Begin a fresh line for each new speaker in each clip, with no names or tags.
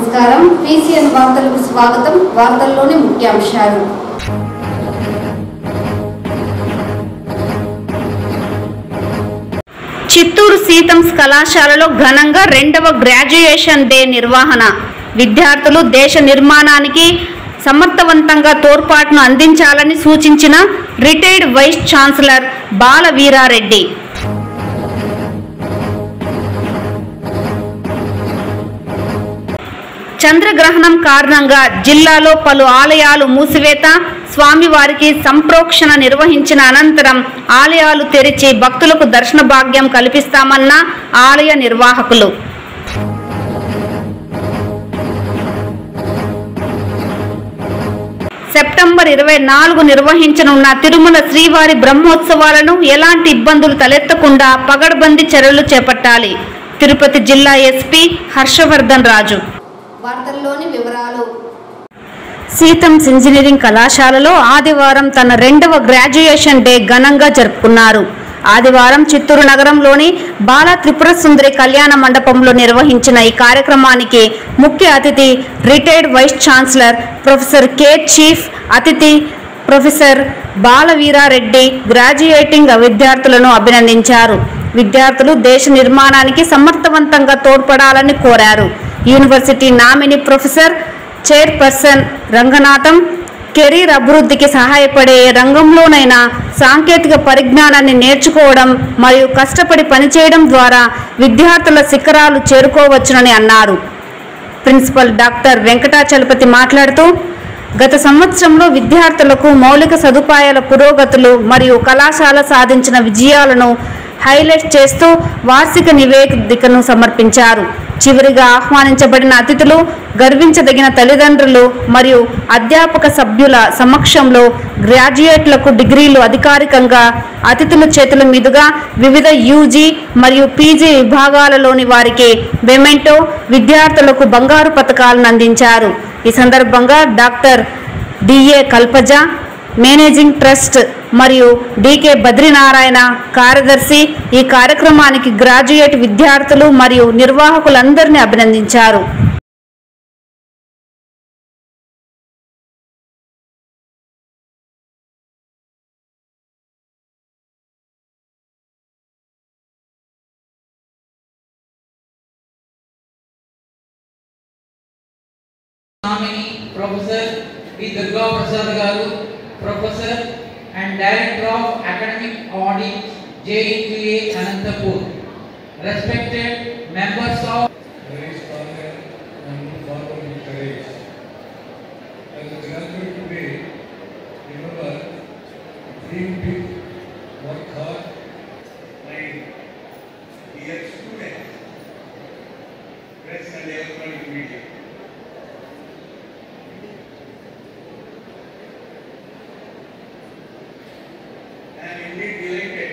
నమస్కారం. PCN వార్తలకు స్వాగతం. వార్తల్లోని ముఖ్యాంశాలు. చిత్తూరు సీతమ్స్ కళాశాలలో ఘనంగా 2వ గ్రాడ్యుయేషన్ డే నిర్వహణ. విద్యార్థులు దేశ నిర్మాణానికి సమర్థవంతంగా తోడ్పాటును అందించాలని సూచించిన రిటైర్డ్ వైస్ ఛాన్సలర్ బాల వీరారెడ్డి. చంద్రగ్రహణం కారణంగా జిల్లాలో పలు ఆలయాలు మూసివేత. స్వామివారికి సంప్రోక్షణ నిర్వహించిన అనంతరం ఆలయాలు తెరిచి భక్తులకు దర్శన భాగ్యం కల్పిస్తామన్న ఆలయ నిర్వాహకులు. సెప్టెంబర్ 24 నిర్వహించనున్న తిరుమల శ్రీవారి బ్రహ్మోత్సవాలను ఎలాంటి ఇబ్బందులు తలెత్తకుండా పగడ్బందీ చర్యలు చేపట్టాలి. తిరుపతి జిల్లా ఎస్పీ హర్షవర్ధన్ రాజు. వార్తల్లోని వివరాలు. సీతమ్స్ ఇంజనీరింగ్ కళాశాలలో ఆదివారం తన 2వ గ్రాడ్యుయేషన్ డే ఘనంగా జరుపుకున్నారు. ఆదివారం చిత్తూరు నగరంలోని బాల త్రిపుర సుందరి కళ్యాణ మండపంలో నిర్వహించిన ఈ కార్యక్రమానికి ముఖ్య అతిథి retired vice chancellor professor K. Chief అతిథి ప్రొఫెసర్ బాల వీరారెడ్డి గ్రాడ్యుయేటింగ్ విద్యార్థులను అభినందించారు. విద్యార్థులు దేశ నిర్మాణానికి సమర్థవంతంగా తోడ్పడాలని కోరారు. University nominee professor chairperson Ranganatham career అభివృద్ధికి సహాయపడే రంగంలోనైనా సాంకేతిక పరిజ్ఞానాన్ని నేర్చుకోవడం మరియు కష్టపడి పనిచేయడం ద్వారా విద్యార్థుల శిఖరాలు చేరుకోవచ్చునని అన్నారు. ప్రిన్సిపల్ డాక్టర్ వెంకటాచలపతి మాట్లాడుతూ, గత సంవత్సరంలో విద్యార్థులకు మౌలిక సదుపాయాల పురోగతులు మరియు కళాశాల సాధించిన విజయాలను హైలైట్ చేస్తూ వార్షిక నివేదికను సమర్పించారు. చివరిగా ఆహ్వానించబడిన అతిథులు గర్వించదగిన తల్లిదండ్రులు మరియు అధ్యాపక సభ్యుల సమక్షంలో గ్రాడ్యుయేట్లకు డిగ్రీలు అధికారికంగా అతిథుల చేతుల మీదుగా వివిధ యూజీ మరియు పీజీ విభాగాలలోని వారికి మెమెంటో, విద్యార్థులకు బంగారు పతకాలను అందించారు. ఈ సందర్భంగా డాక్టర్ డిఏ కల్పజ, మేనేజింగ్ ట్రస్ట్ మరియు డికే బద్రీనారాయణ కార్యదర్శి ఈ కార్యక్రమానికి గ్రాడ్యుయేట్ విద్యార్థులు మరియు నిర్వాహకులందరినీ అభినందించారు.
ప్రొఫెసర్ వి దుర్గా ప్రసాద్ గారు, professor and Director of Academic Audit, JEQA Anantapur. Respected members of
very strong and forward in courage. As a graduate today, remember, dream big, work hard.
My dear students, press and electronic media. I am indeed delighted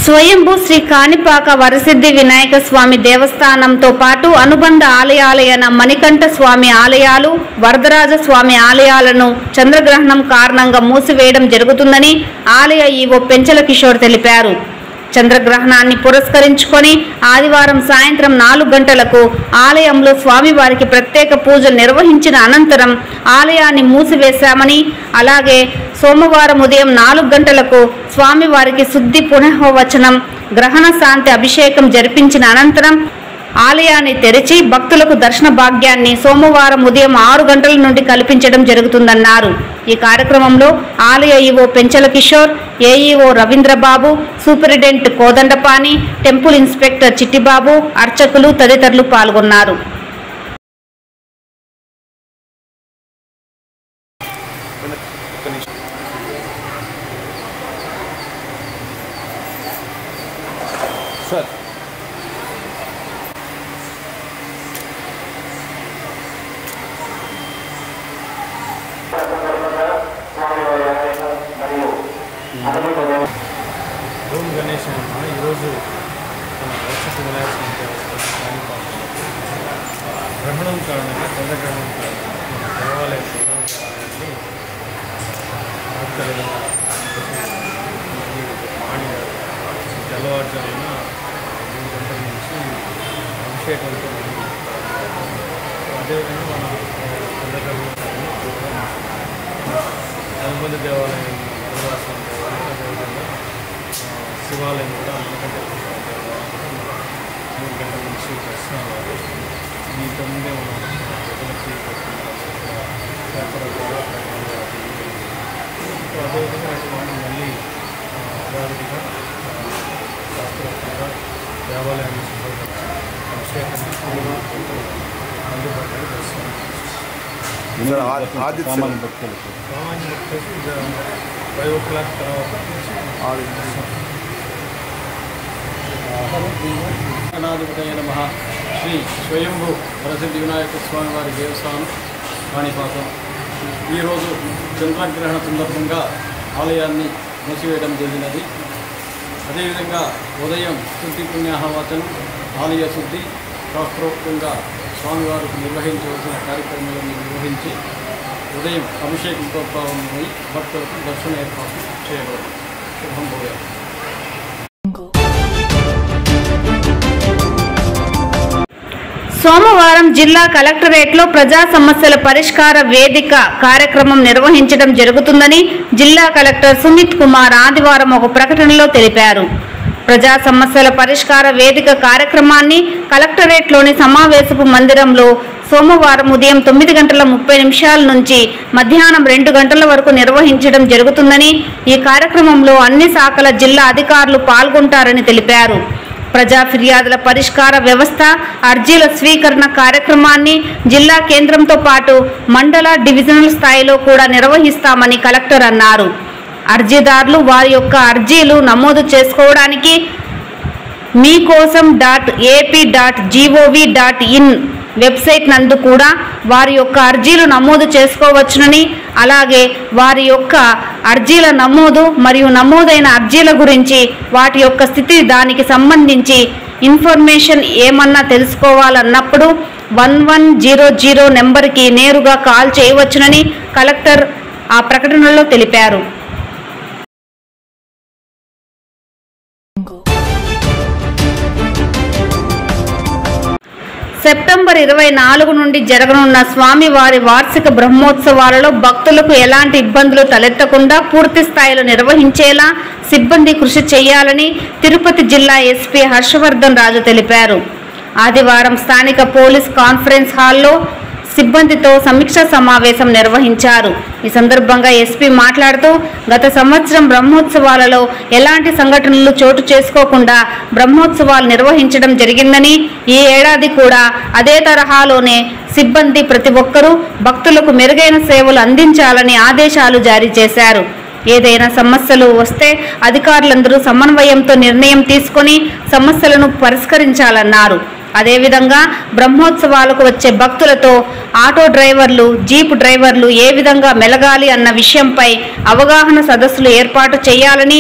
స్వయంభూ శ్రీ కాణిపాక వరసిద్ధి వినాయక స్వామి దేవస్థానంతో పాటు అనుబంధ ఆలయాలైన మణికంఠ స్వామి ఆలయాలు, వరదరాజ స్వామి ఆలయాలను చంద్రగ్రహణం కారణంగా మూసివేయడం జరుగుతుందని ఆలయ EO Penchala Kishore తెలిపారు. చంద్రగ్రహణాన్ని పురస్కరించుకొని ఆదివారం సాయంత్రం 4 గంటలకు ఆలయంలో స్వామివారికి ప్రత్యేక పూజలు నిర్వహించిన అనంతరం ఆలయాన్ని మూసివేశామని, అలాగే సోమవారం ఉదయం 4 గంటలకు స్వామివారికి శుద్ధి పునఃవచనం, గ్రహణ శాంతి అభిషేకం జరిపించిన అనంతరం ఆలయాన్ని తెరిచి భక్తులకు దర్శన భాగ్యాన్ని సోమవారం ఉదయం 6 గంటల నుండి కల్పించడం జరుగుతుందన్నారు. ఈ కార్యక్రమంలో ఆలయ EO Penchala Kishore, AEO Ravindra Babu, superintendent Kodandapani, temple inspector Chittibabu, అర్చకులు తదితరులు పాల్గొన్నారు.
మరియు
గ్రహణం కారణంగా చంద్రగ్రహణం కారణంగా మన దేవాలయ ప్రధాన మార్నింగ్ తెల్లవారుజామున 3 గంటల నుంచి అభిషేకంతో అదేవిధంగా మన చంద్రగ్రహణం అనుబంధ దేవాలయం వరదరాజస్వామి దేవాలయం అదేవిధంగా శివాలయం కూడా మణికంఠ దేవాలయం 3 గంటల నుంచి దర్శనాలు ఇంతకుముందే మనం ప్రజలకి పేపర్ ద్వారా అదేవిధంగా మనం మళ్ళీ యథావిధిగా శాస్త్రోక్తంగా దేవాలయాన్ని సందర్శించి అభిషేకాన్ని అందుబాటులో దర్శనం సామాన్య భక్తులకి 5 o'clock తర్వాత
గణాధిపతయ నమః. శ్రీ స్వయంభూ వరసిద్ధి వినాయక స్వామి వారి దేవస్థానం కాణిపాకం. ఈరోజు చంద్రగ్రహణ సందర్భంగా ఆలయాన్ని మూసివేయడం జరిగినది. అదేవిధంగా ఉదయం శుద్ధి పుణ్యాహవాచనం, ఆలయ శుద్ధి, శాస్త్రోక్తంగా స్వామివారికి నిర్వహించవలసిన కార్యక్రమాలను నిర్వహించి ఉదయం అభిషేకంతో ప్రారంభమై భక్తులకు దర్శన ఏర్పాటు చేయబడింది. శుభం భూయాత్.
సోమవారం జిల్లా కలెక్టరేట్లో ప్రజా సమస్యల పరిష్కార వేదిక కార్యక్రమం నిర్వహించడం జరుగుతుందని జిల్లా కలెక్టర్ సుమిత్ కుమార్ ఆదివారం ఒక ప్రకటనలో తెలిపారు. ప్రజా సమస్యల పరిష్కార వేదిక కార్యక్రమాన్ని కలెక్టరేట్లోని సమావేశపు మందిరంలో సోమవారం ఉదయం 9:30 నుంచి మధ్యాహ్నం 2 గంటల వరకు నిర్వహించడం జరుగుతుందని, ఈ కార్యక్రమంలో అన్ని శాఖల జిల్లా అధికారులు పాల్గొంటారని తెలిపారు. ప్రజా ఫిర్యాదుల పరిష్కార వ్యవస్థ, అర్జీల స్వీకరణ కార్యక్రమాన్ని జిల్లా కేంద్రంతో పాటు మండల, డివిజనల్ స్థాయిలో కూడా నిర్వహిస్తామని కలెక్టర్ అన్నారు. అర్జీదారులు వారి యొక్క అర్జీలు నమోదు చేసుకోవడానికి meekosam.ap.gov.in వెబ్సైట్ నందు కూడా వారి యొక్క అర్జీలు నమోదు చేసుకోవచ్చునని, అలాగే వారి యొక్క అర్జీల నమోదు మరియు నమోదైన అర్జీల గురించి వాటి యొక్క స్థితి, దానికి సంబంధించి ఇన్ఫర్మేషన్ ఏమన్నా తెలుసుకోవాలన్నప్పుడు 1100 నెంబర్కి నేరుగా కాల్ చేయవచ్చునని కలెక్టర్ ఆ ప్రకటనలో తెలిపారు. సెప్టెంబర్ 24 నుండి జరగనున్న స్వామివారి వార్షిక బ్రహ్మోత్సవాలలో భక్తులకు ఎలాంటి ఇబ్బందులు తలెత్తకుండా పూర్తి స్థాయిలో నిర్వహించేలా సిబ్బంది కృషి చేయాలని తిరుపతి జిల్లా ఎస్పీ హర్షవర్ధన్ రాజు తెలిపారు. ఆదివారం స్థానిక పోలీస్ కాన్ఫరెన్స్ హాల్లో సిబ్బందితో సమీక్షా సమావేశం నిర్వహించారు. ఈ సందర్భంగా ఎస్పీ మాట్లాడుతూ, గత సంవత్సరం బ్రహ్మోత్సవాలలో ఎలాంటి సంఘటనలు చోటు చేసుకోకుండా బ్రహ్మోత్సవాలు నిర్వహించడం జరిగిందని, ఈ ఏడాది కూడా అదే తరహాలోనే సిబ్బంది ప్రతి ఒక్కరూ భక్తులకు మెరుగైన సేవలు అందించాలని ఆదేశాలు జారీ చేశారు. ఏదైనా సమస్యలు వస్తే అధికారులందరూ సమన్వయంతో నిర్ణయం తీసుకొని సమస్యలను పరిష్కరించాలన్నారు. అదేవిధంగా బ్రహ్మోత్సవాలకు వచ్చే భక్తులతో ఆటో డ్రైవర్లు, జీప్ డ్రైవర్లు ఏ విధంగా మెలగాలి అన్న విషయంపై అవగాహన సదస్సులు ఏర్పాటు చేయాలని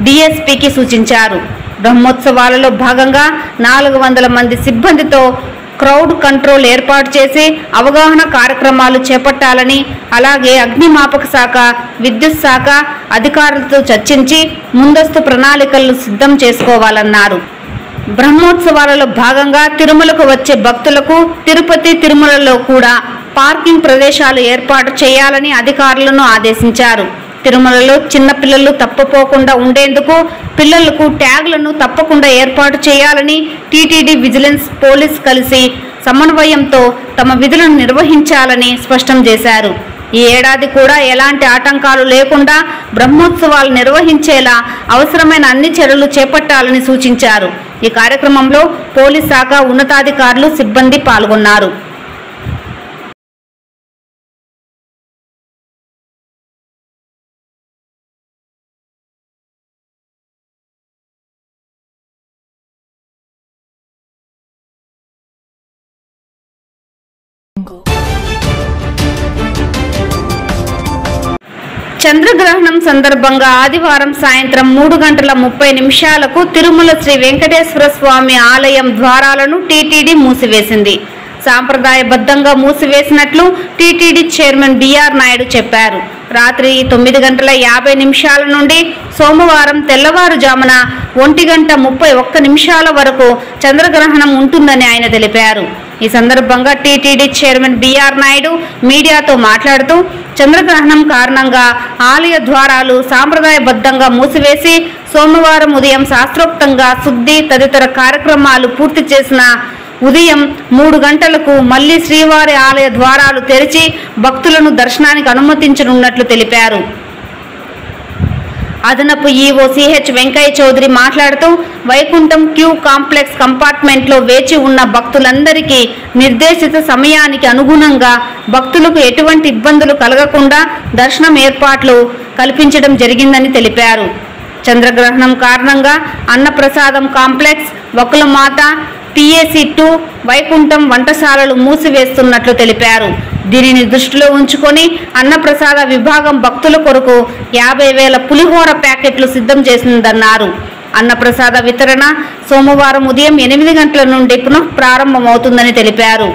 డిఎస్పీకి సూచించారు. బ్రహ్మోత్సవాలలో భాగంగా 400 మంది సిబ్బందితో క్రౌడ్ కంట్రోల్ ఏర్పాటు చేసి అవగాహన కార్యక్రమాలు చేపట్టాలని, అలాగే అగ్నిమాపక శాఖ, విద్యుత్ శాఖ అధికారులతో చర్చించి ముందస్తు ప్రణాళికలను సిద్ధం చేసుకోవాలన్నారు. బ్రహ్మోత్సవాలలో భాగంగా తిరుమలకు వచ్చే భక్తులకు తిరుపతి, తిరుమలలో కూడా పార్కింగ్ ప్రదేశాలు ఏర్పాటు చేయాలని అధికారులను ఆదేశించారు. తిరుమలలో చిన్నపిల్లలు తప్పపోకుండా ఉండేందుకు పిల్లలకు ట్యాగ్లను తప్పకుండా ఏర్పాటు చేయాలని టీటీడీ, విజిలెన్స్, పోలీస్ కలిసి సమన్వయంతో తమ విధులను నిర్వహించాలని స్పష్టం చేశారు. ఈ ఏడాది కూడా ఎలాంటి ఆటంకాలు లేకుండా బ్రహ్మోత్సవాలు నిర్వహించేలా అవసరమైన అన్ని చర్యలు చేపట్టాలని సూచించారు. ఈ కార్యక్రమంలో పోలీస్ శాఖ ఉన్నతాధికారులు, సిబ్బంది పాల్గొన్నారు. చంద్రగ్రహణం సందర్భంగా ఆదివారం సాయంత్రం 3:30 తిరుమల శ్రీ వెంకటేశ్వర స్వామి ఆలయం ద్వారాలను టీటీడీ మూసివేసింది. సాంప్రదాయబద్ధంగా మూసివేసినట్లు టీటీడీ చైర్మన్ బిఆర్ నాయుడు చెప్పారు. రాత్రి 9:50 నుండి సోమవారం తెల్లవారుజామున 1:31 వరకు చంద్రగ్రహణం ఉంటుందని ఆయన తెలిపారు. ఈ సందర్భంగా టీటీడీ చైర్మన్ బిఆర్ నాయుడు మీడియాతో మాట్లాడుతూ చంద్రగ్రహణం కారణంగా ఆలయ ద్వారాలు సాంప్రదాయబద్ధంగా మూసివేసి సోమవారం ఉదయం శాస్త్రోక్తంగా శుద్ధి తదితర కార్యక్రమాలు పూర్తి చేసిన ఉదయం 3 గంటలకు మళ్లీ శ్రీవారి ఆలయ ద్వారాలు తెరిచి భక్తులను దర్శనానికి అనుమతించనున్నట్లు తెలిపారు. అదనపు ఈవో సిహెచ్ వెంకయ్య చౌదరి మాట్లాడుతూ వైకుంఠం క్యూ కాంప్లెక్స్ కంపార్ట్మెంట్లో వేచి ఉన్న భక్తులందరికీ నిర్దేశిత సమయానికి అనుగుణంగా భక్తులకు ఎటువంటి ఇబ్బందులు కలగకుండా దర్శనం ఏర్పాట్లు కల్పించడం జరిగిందని తెలిపారు. చంద్రగ్రహణం కారణంగా అన్నప్రసాదం కాంప్లెక్స్, వకులమాత, PAC2, వైకుంఠం వంటశాలలు మూసివేస్తున్నట్లు తెలిపారు. దీనిని దృష్టిలో ఉంచుకొని అన్నప్రసాద విభాగం భక్తుల కొరకు 50,000 పులిహోర ప్యాకెట్లు సిద్ధం చేసిందన్నారు. అన్నప్రసాద వితరణ సోమవారం ఉదయం 8 గంటల నుండి పునః ప్రారంభమవుతుందని తెలిపారు.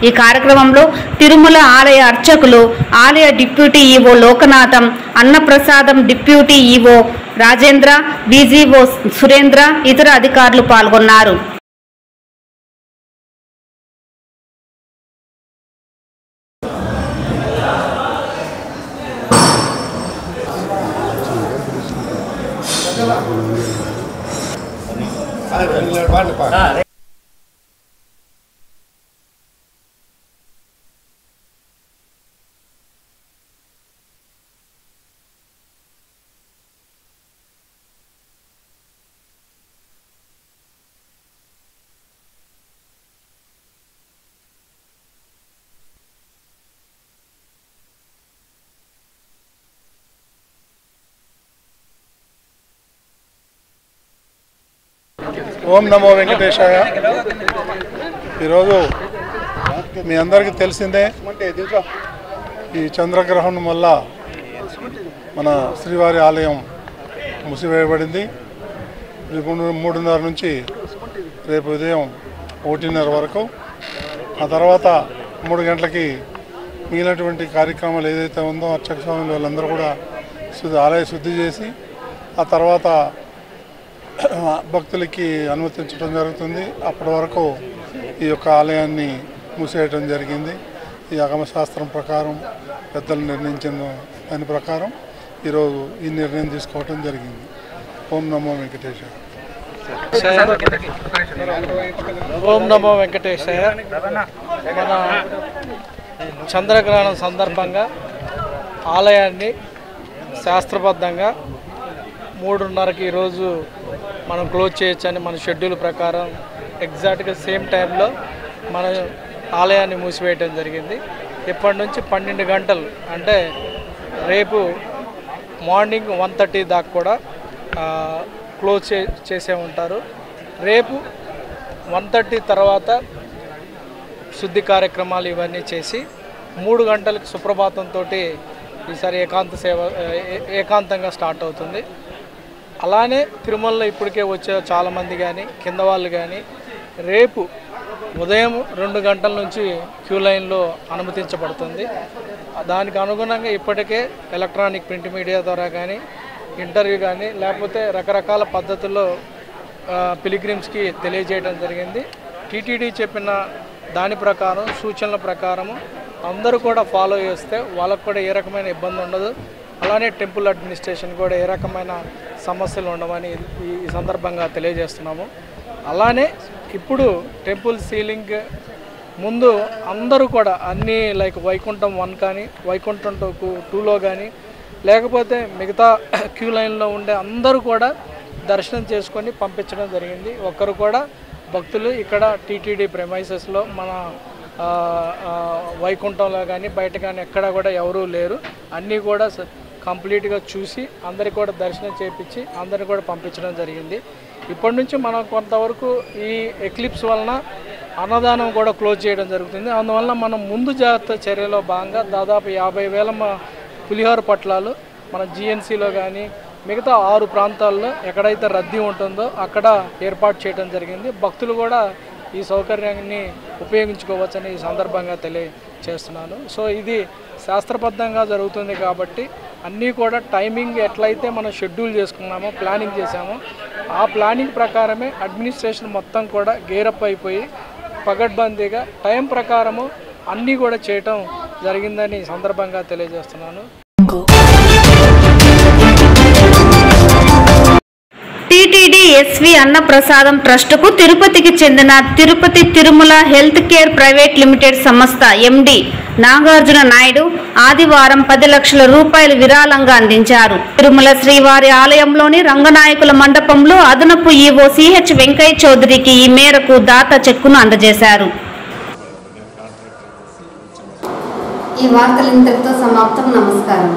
ఈ కార్యక్రమంలో తిరుమల ఆలయ అర్చకులు, ఆలయ డిప్యూటీ ఈవో లోకనాథం, అన్నప్రసాదం deputy EO Rajendra, BGO Surendra, ఇతర అధికారులు పాల్గొన్నారు.
ఓం నమో వెంకటేశాయ. ఈరోజు మీ అందరికీ తెలిసిందే, ఈ చంద్రగ్రహణం వల్ల మన శ్రీవారి ఆలయం మూసివేయబడింది. 3:30 నుంచి రేపు ఉదయం 1:30 వరకు. ఆ తర్వాత 3 గంటలకి మిగిలినటువంటి కార్యక్రమాలు ఏదైతే ఉందో అర్చక స్వాములు వాళ్ళందరూ కూడా ఆలయ శుద్ధి చేసి ఆ తర్వాత భక్తులకి అనుమతించడం జరుగుతుంది. అప్పటి వరకు ఈ యొక్క ఆలయాన్ని మూసేయడం జరిగింది. ఈ ఆగమశాస్త్రం ప్రకారం పెద్దలు నిర్ణయించిన దాని ప్రకారం ఈరోజు ఈ నిర్ణయం తీసుకోవడం జరిగింది. ఓం నమో వెంకటేశాయ.
ఓం నమో వెంకటేశాయ. మన చంద్రగ్రహణం సందర్భంగా ఆలయాన్ని శాస్త్రబద్ధంగా 3:30కి ఈరోజు మనం క్లోజ్ చేయొచ్చని మన షెడ్యూల్ ప్రకారం ఎగ్జాక్ట్గా సేమ్ టైంలో మన ఆలయాన్ని మూసివేయడం జరిగింది. ఇప్పటి నుంచి 12 గంటలు అంటే రేపు మార్నింగ్ 1:30 దాకా కూడా క్లోజ్ చేసే ఉంటారు. రేపు 1:30 తర్వాత శుద్ధి కార్యక్రమాలు ఇవన్నీ చేసి 3 గంటలకు సుప్రభాతంతో ఈసారి ఏకాంతంగా స్టార్ట్ అవుతుంది. అలానే తిరుమలలో ఇప్పటికే వచ్చే చాలామంది కానీ కింద వాళ్ళు కానీ రేపు ఉదయం 2 గంటల నుంచి క్యూ లైన్లో అనుమతించబడుతుంది. దానికి అనుగుణంగా ఇప్పటికే ఎలక్ట్రానిక్ ప్రింట్ మీడియా ద్వారా కానీ ఇంటర్వ్యూ కానీ లేకపోతే రకరకాల పద్ధతుల్లో పిలిగ్రిమ్స్కి తెలియజేయడం జరిగింది. టీటీడీ చెప్పిన దాని ప్రకారం సూచనల ప్రకారము అందరూ కూడా ఫాలో చేస్తే వాళ్ళకు కూడా ఏ రకమైన ఇబ్బంది ఉండదు. అలానే టెంపుల్ అడ్మినిస్ట్రేషన్ కూడా ఏ రకమైన సమస్యలు ఉండవని ఈ సందర్భంగా తెలియజేస్తున్నాము. అలానే ఇప్పుడు టెంపుల్ సీలింగ్ ముందు అందరూ కూడా అన్నీ లైక్ వైకుంఠం 1 కానీ వైకుంఠం 2లో కానీ లేకపోతే మిగతా క్యూ లైన్లో ఉండే అందరూ కూడా దర్శనం చేసుకొని పంపించడం జరిగింది. ఒక్కరు కూడా భక్తులు ఇక్కడ టీటీడీ ప్రెమైసెస్లో మన వైకుంఠంలో కానీ బయట కానీ ఎక్కడ కూడా ఎవరూ లేరు. అన్నీ కూడా కంప్లీట్గా చూసి అందరికి కూడా దర్శనం చేయించి అందరిని కూడా పంపించడం జరిగింది. ఇప్పటి నుంచి మనం కొంతవరకు ఈ ఎక్లిప్స్ వలన అన్నదానం కూడా క్లోజ్ చేయడం జరుగుతుంది. అందువల్ల మనం ముందు జాగ్రత్త చర్యలో భాగంగా దాదాపు 50,000 పులిహోర పట్లాలు మన GNCలో కానీ మిగతా 6 ప్రాంతాల్లో ఎక్కడైతే రద్దీ ఉంటుందో అక్కడ ఏర్పాటు చేయడం జరిగింది. భక్తులు కూడా ఈ సౌకర్యాన్ని ఉపయోగించుకోవచ్చని ఈ సందర్భంగా తెలియచేస్తున్నాను. సో ఇది శాస్త్రబద్ధంగా జరుగుతుంది కాబట్టి అన్నీ కూడా టైమింగ్ ఎట్లయితే మనం షెడ్యూల్ చేసుకున్నామో, ప్లానింగ్ చేసామో ఆ ప్లానింగ్ ప్రకారమే అడ్మినిస్ట్రేషన్ మొత్తం కూడా గేరప్ అయిపోయి పగడ్బందీగా టైం ప్రకారము అన్నీ కూడా చేయటం జరిగిందని ఈ సందర్భంగా తెలియజేస్తున్నాను.
టీటీడీ ఎస్వి అన్నప్రసాదం ట్రస్టుకు తిరుపతికి చెందిన Tirupati Tirumala health care private limited సంస్థ ఎండి నాగార్జున నాయుడు ఆదివారం 10 లక్షల రూపాయలు విరాళంగా అందించారు. తిరుమల శ్రీవారి ఆలయంలోని రంగనాయకుల మండపంలో అదనపు ఈవో సిహెచ్ వెంకయ్య చౌదరికి ఈ మేరకు దాత చెక్కును అందజేశారు.
ఈ వార్తలు ఇంతటితో సమాప్తం. నమస్కారం.